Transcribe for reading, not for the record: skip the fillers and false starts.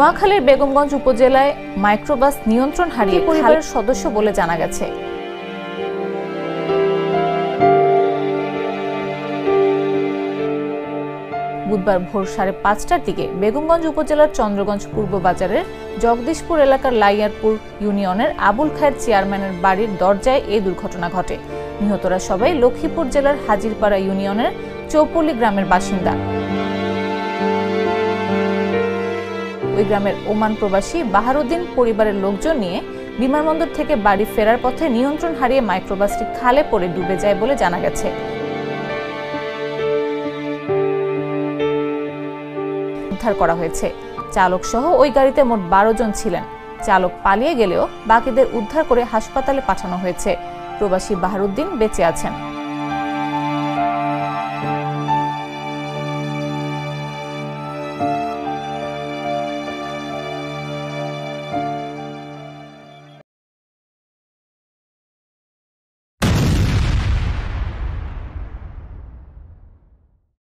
নোয়াখালীর বেগমগঞ্জ উপজেলায় মাইক্রোবাস নিয়ন্ত্রণ হারিয়ে পরিবারের সদস্য বলে জানা গেছে। বুধবার ভোর 5:30টার দিকে বেগমগঞ্জ উপজেলার চন্দ্রগঞ্জ পূর্ব বাজারের জগদীশপুর এলাকার লাইয়ারপুর ইউনিয়নের আবুল খায়ের চেয়ারম্যানের বাড়ির দরজায় এই দুর্ঘটনা ঘটে। নিহতরা সবাই লক্ষ্মীপুর জেলার হাজিরপাড়া ইউনিয়নের চৌপল্লী গ্রামের বাসিন্দা। ওই গ্রামের ওমান প্রবাসী বাহারুদ্দিন পরিবারের লোকজন নিয়ে বিমানবন্দর থেকে বাড়ি ফেরার পথে নিয়ন্ত্রণ হারিয়ে মাইক্রোবাসটি খালে পড়ে ডুবে যায় বলে জানা গেছে। উদ্ধার করা হয়েছে। চালক সহ ওই গাড়িতে মোট 12 জন ছিলেন। চালক পালিয়ে গেলেও বাকিদের উদ্ধার করে হাসপাতালে পাঠানো হয়েছে। প্রবাসী বাহারুদ্দিন বেঁচে আছেন।